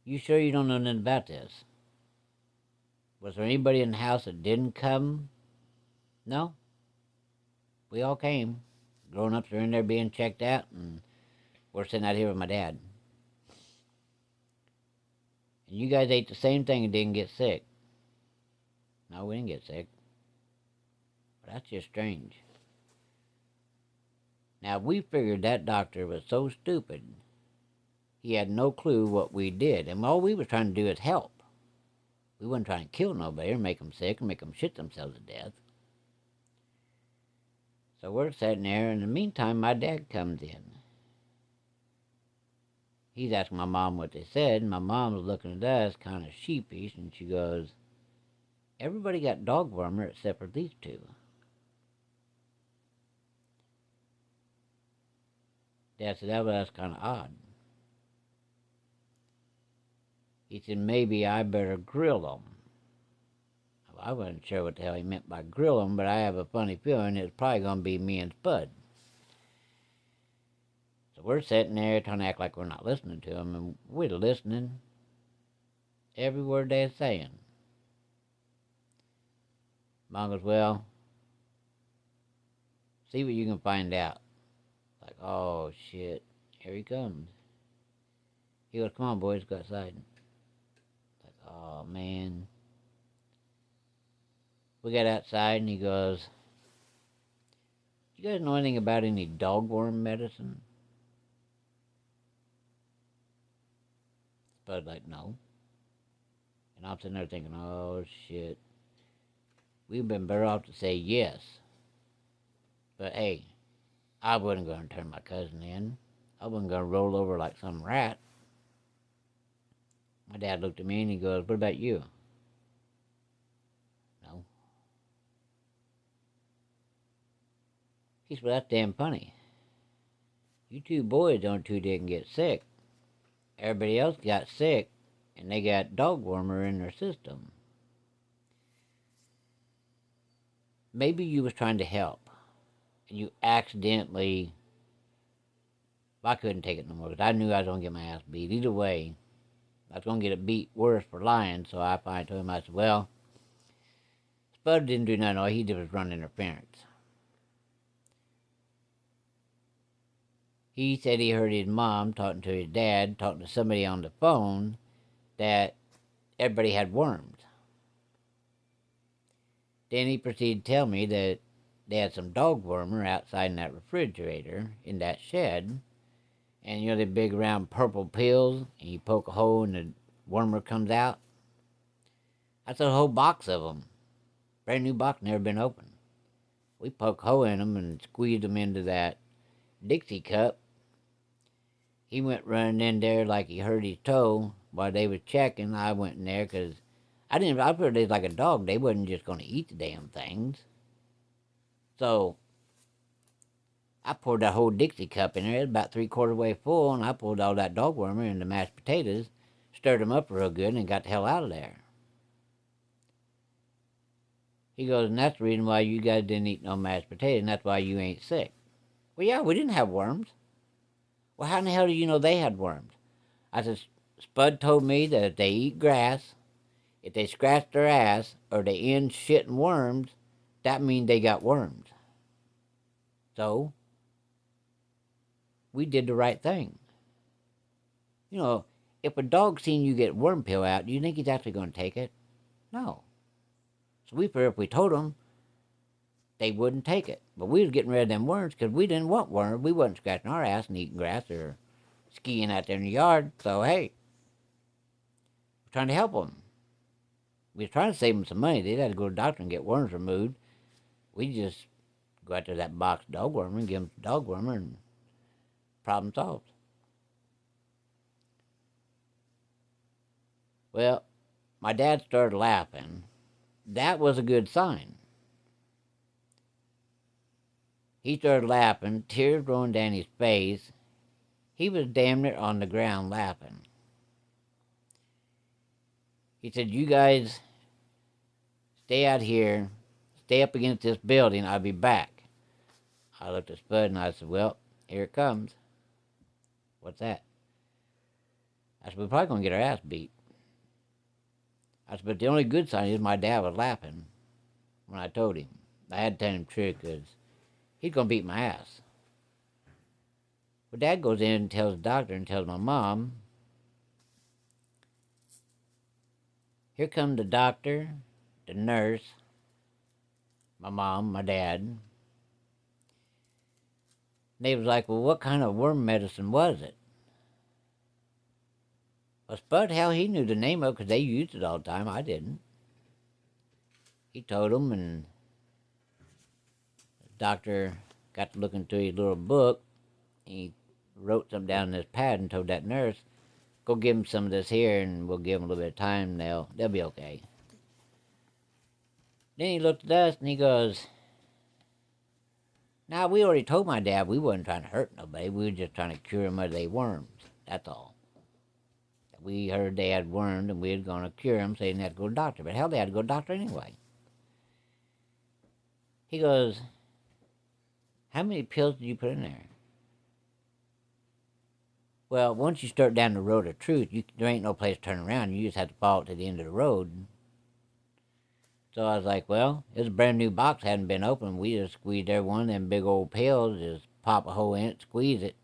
You sure you don't know nothing about this? Was there anybody in the house that didn't come? No? We all came. Grown-ups are in there being checked out, and we're sitting out here with my dad. And you guys ate the same thing and didn't get sick. No, we didn't get sick. But that's just strange. Now, we figured that doctor was so stupid, he had no clue what we did. And all we were trying to do is help. We wasn't trying to kill nobody or make them sick or make them shit themselves to death. So we're sitting there, and in the meantime, my dad comes in. He's asking my mom what they said, and my mom was looking at us kind of sheepish, and she goes, everybody got dogwormer except for these two. Dad said, that was kind of odd. He said, maybe I better grill them. I wasn't sure what the hell he meant by grill them, but I have a funny feeling it's probably going to be me and Spud. So we're sitting there trying to act like we're not listening to him, and we're listening every word they're saying. Mom goes, well, see what you can find out. Like, oh, shit, here he comes. He goes, come on, boys, go outside. Like, oh, man. We got outside, and he goes, you guys know anything about any dogworm medicine? Spud's like, no. And I'm sitting there thinking, oh, shit. We've been better off to say yes. But, hey, I wasn't going to turn my cousin in. I wasn't going to roll over like some rat. My dad looked at me, and he goes, what about you? No. He said, well, that's damn funny. You two boys didn't get sick. Everybody else got sick, and they got dogwormer in their system. Maybe you was trying to help, and you accidentally... I couldn't take it no more, because I knew I was going to get my ass beat. Either way, I was going to get it beat worse for lying, so I finally told him, I said, well, Spud didn't do nothing, all he did was run interference. He said he heard his mom talking to his dad, talking to somebody on the phone, that everybody had worms. Then he proceeded to tell me that they had some dogwormer outside in that refrigerator, in that shed. And you know the big round purple pills, and you poke a hole and the wormer comes out? That's a whole box of them. Brand new box, never been opened. We poke a hole in them and squeezed them into that Dixie cup. He went running in there like he hurt his toe. While they was checking, I went in there because I figured they was like a dog. They wasn't just going to eat the damn things. So I poured that whole Dixie cup in there. It was about 3/4 way full, and I pulled all that dogwormer and the mashed potatoes, stirred them up real good, and got the hell out of there. He goes, and that's the reason why you guys didn't eat no mashed potatoes, and that's why you ain't sick. Well, yeah, we didn't have worms. Well, how in the hell do you know they had worms? I said, Spud told me that if they eat grass, if they scratch their ass, or they end shitting worms, that means they got worms. So, we did the right thing. You know, if a dog seen you get worm pill out, do you think he's actually going to take it? No. So we figured if we told them, they wouldn't take it. But we was getting rid of them worms because we didn't want worms. We wasn't scratching our ass and eating grass or skiing out there in the yard. So, hey, we're trying to help them. We was trying to save them some money. They'd have to go to the doctor and get worms removed. We just go after that box dog wormer and give him dog wormer and problem solved. Well, my dad started laughing. That was a good sign. He started laughing, tears rolling down his face. He was damn near on the ground laughing. He said, "You guys stay out here, stay up against this building, I'll be back." I looked at Spud and I said, "Well, here it comes." "What's that?" I said, "We're probably going to get our ass beat." I said, "But the only good sign is my dad was laughing when I told him. I had to tell him true because he's going to beat my ass." Well, Dad goes in and tells the doctor and tells my mom. Here come the doctor, the nurse, my mom, my dad. They was like, "Well, what kind of worm medicine was it?" Well, Spud, how he knew the name of it because they used it all the time. I didn't. He told them, and the doctor got to look into his little book. He wrote something down in his pad and told that nurse, "Go give him some of this here, and we'll give him a little bit of time. They'll be okay." Then he looked at us and he goes, "Now, we already told my dad we wasn't trying to hurt nobody. We were just trying to cure him of their worms. That's all. We heard they had worms and we was going to cure them, so they didn't have to go to the doctor. But hell, they had to go to the doctor anyway." He goes, "How many pills did you put in there?" Well, once you start down the road of truth, there ain't no place to turn around. You just have to follow it to the end of the road. So I was like, well, it's a brand new box, hadn't been opened. We just squeezed every one of them big old pills, just pop a hole in it, squeeze it.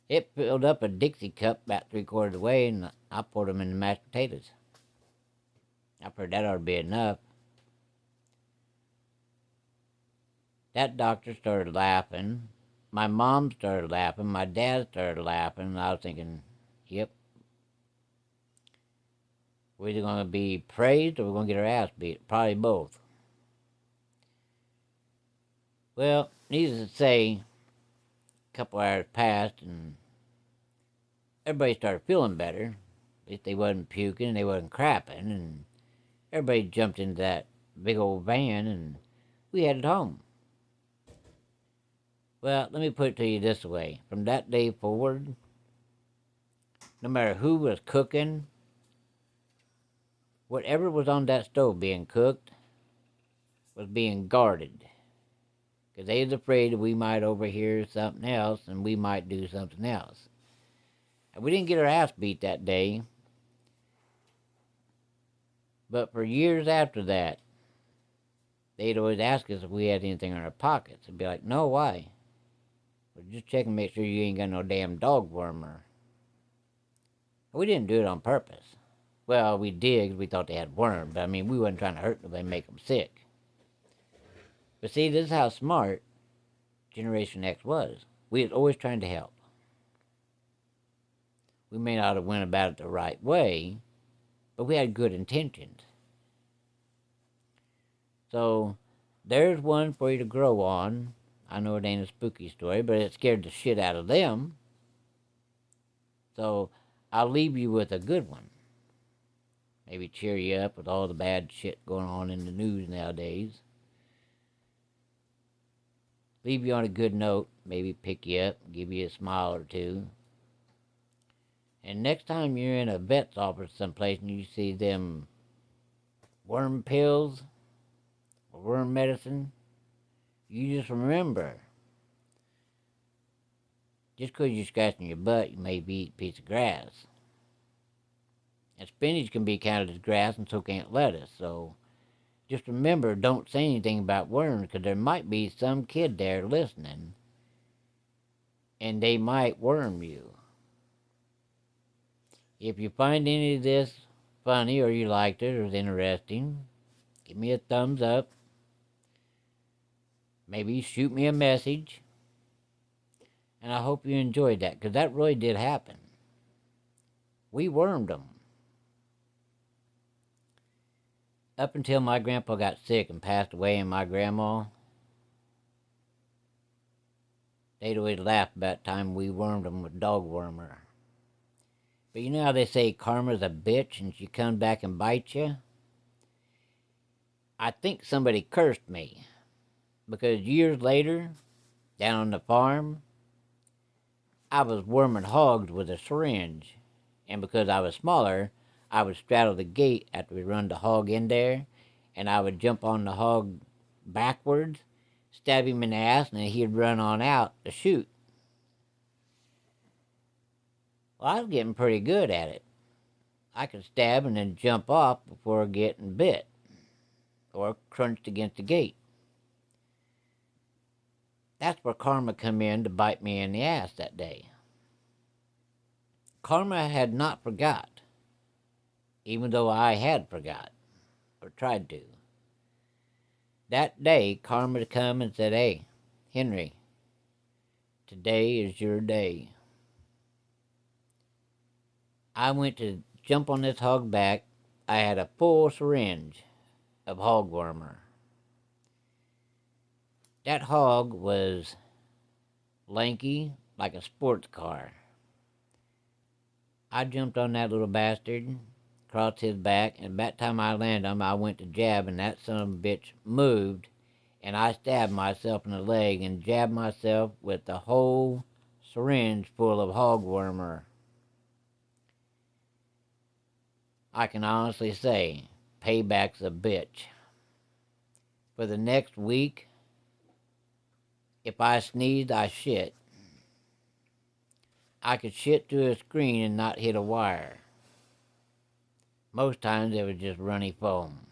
It filled up a Dixie cup about 3/4 of the way, and I poured them in the mashed potatoes. I figured that ought to be enough. That doctor started laughing. My mom started laughing. My dad started laughing. And I was thinking, yep, we're either going to be praised or we're going to get our ass beat. Probably both. Well, needless to say, a couple hours passed and everybody started feeling better. At least they wasn't puking and they wasn't crapping. And everybody jumped into that big old van and we headed home. Well, let me put it to you this way. From that day forward, no matter who was cooking, whatever was on that stove being cooked was being guarded. Because they was afraid that we might overhear something else and we might do something else. And we didn't get our ass beat that day. But for years after that, they'd always ask us if we had anything in our pockets. I'd be like, "No, why?" "Well, just check and make sure you ain't got no damn dog wormer." We didn't do it on purpose. Well, we did because we thought they had worms, but I mean, we wasn't trying to hurt nobody and make them sick. But see, this is how smart Generation X was. We was always trying to help. We may not have went about it the right way, but we had good intentions. So, there's one for you to grow on. I know it ain't a spooky story, but it scared the shit out of them. So, I'll leave you with a good one. Maybe cheer you up with all the bad shit going on in the news nowadays. Leave you on a good note, maybe pick you up, give you a smile or two. And next time you're in a vet's office someplace and you see them worm pills or worm medicine, you just remember, just because you're scratching your butt, you may be eating a piece of grass. And spinach can be counted as grass, and so can't lettuce. So just remember, don't say anything about worms, because there might be some kid there listening, and they might worm you. If you find any of this funny, or you liked it, or was interesting, give me a thumbs up. Maybe shoot me a message. And I hope you enjoyed that, because that really did happen. We wormed them. Up until my grandpa got sick and passed away and my grandma, they'd always laugh about the time we wormed them with dog wormer. But you know how they say karma's a bitch and she comes back and bites you? I think somebody cursed me. Because years later, down on the farm, I was worming hogs with a syringe. And because I was smaller, I would straddle the gate after we run the hog in there, and I would jump on the hog backwards, stab him in the ass, and then he'd run on out to shoot. Well, I was getting pretty good at it. I could stab and then jump off before getting bit or crunched against the gate. That's where karma come in to bite me in the ass that day. Karma had not forgot, even though I had forgot, or tried to. That day, karma come and said, "Hey, Henry, today is your day." I went to jump on this hog back. I had a full syringe of hog wormer. That hog was lanky like a sports car. I jumped on that little bastard, crossed his back, and about the time I landed him, I went to jab, and that son of a bitch moved, and I stabbed myself in the leg and jabbed myself with the whole syringe full of hog wormer. I can honestly say, payback's a bitch. For the next week, if I sneezed, I shit. I could shit through a screen and not hit a wire. Most times it was just runny foam.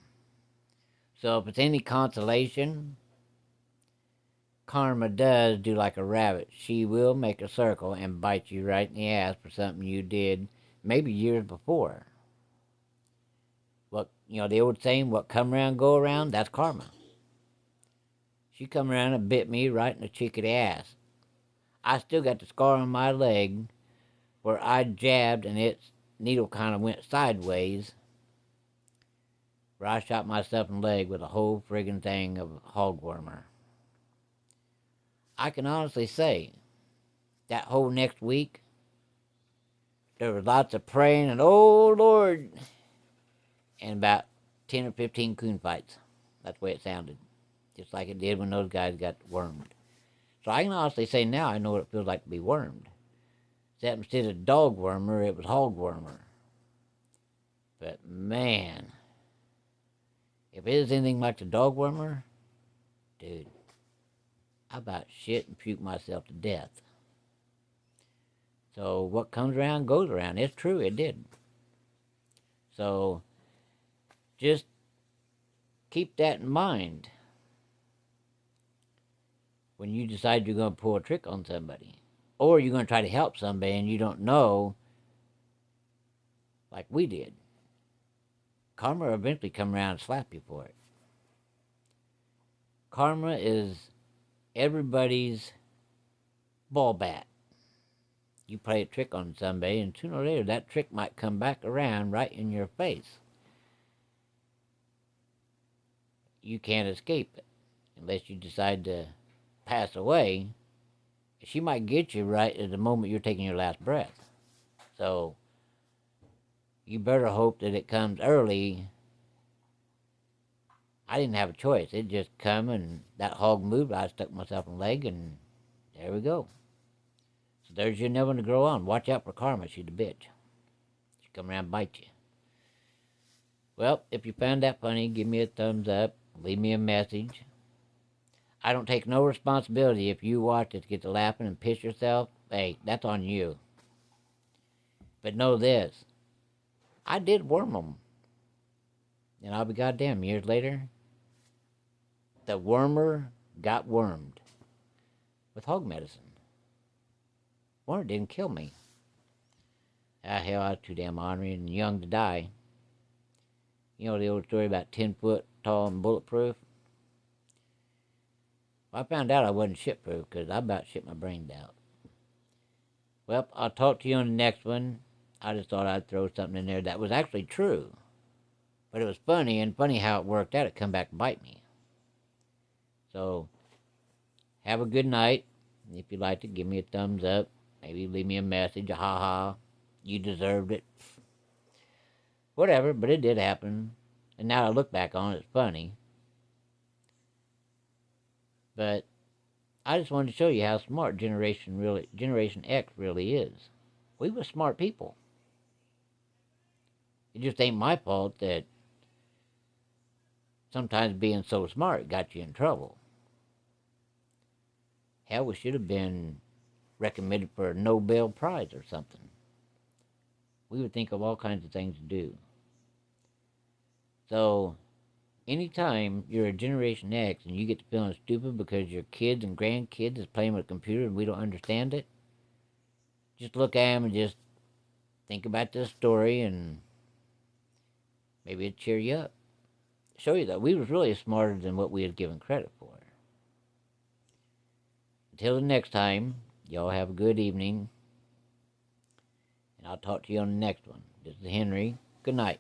So if it's any consolation, karma does do like a rabbit. She will make a circle and bite you right in the ass for something you did maybe years before. What, the old saying, what come around, go around, that's karma. She come around and bit me right in the cheek of the ass. I still got the scar on my leg where I jabbed and its needle kind of went sideways, where I shot myself in the leg with a whole friggin' thing of hog wormer. I can honestly say, that whole next week, there was lots of praying and, "Oh Lord," and about 10 or 15 coon fights. That's the way it sounded. Just like it did when those guys got wormed. So I can honestly say now I know what it feels like to be wormed. Except instead of dog wormer, it was hog wormer. But man, if it is anything like the dog wormer, dude, I about shit and puke myself to death. So what comes around goes around. It's true, it did. So just keep that in mind when you decide you're going to pull a trick on somebody. Or you're going to try to help somebody and you don't know, like we did. Karma will eventually come around and slap you for it. Karma is everybody's ball bat. You play a trick on somebody and sooner or later that trick might come back around right in your face. You can't escape it unless you decide to pass away. She might get you right at the moment you're taking your last breath. So you better hope that it comes early. I didn't have a choice. It just come and that hog moved. I stuck myself in the leg and there we go. So there's your new one to grow on. Watch out for karma. She's a bitch. She come around and bite you. Well, if you found that funny, give me a thumbs up. Leave me a message. I don't take no responsibility if you watch it, get to laughing and piss yourself. Hey, that's on you. But know this. I did worm them. And I'll be goddamn, years later, the wormer got wormed with hog medicine. Worm didn't kill me. Ah, hell, I was too damn ornery and young to die. You know the old story about 10 foot tall and bulletproof? Well, I found out I wasn't shitproof because I about shit my brains out. Well, I'll talk to you on the next one. I just thought I'd throw something in there that was actually true. But it was funny, and funny how it worked out. It come back and bite me. So, have a good night. If you like to, give me a thumbs up. Maybe leave me a message, a ha-ha. You deserved it. Whatever, but it did happen. And now I look back on it, it's funny. But I just wanted to show you how smart Generation X really is. We were smart people. It just ain't my fault that sometimes being so smart got you in trouble. Hell, we should have been recommended for a Nobel Prize or something. We would think of all kinds of things to do. So, anytime you're a Generation X and you get to feeling stupid because your kids and grandkids is playing with a computer and we don't understand it, just look at them and just think about this story and maybe it'll cheer you up. Show you that we was really smarter than what we had given credit for. Until the next time, y'all have a good evening. And I'll talk to you on the next one. This is Henry. Good night.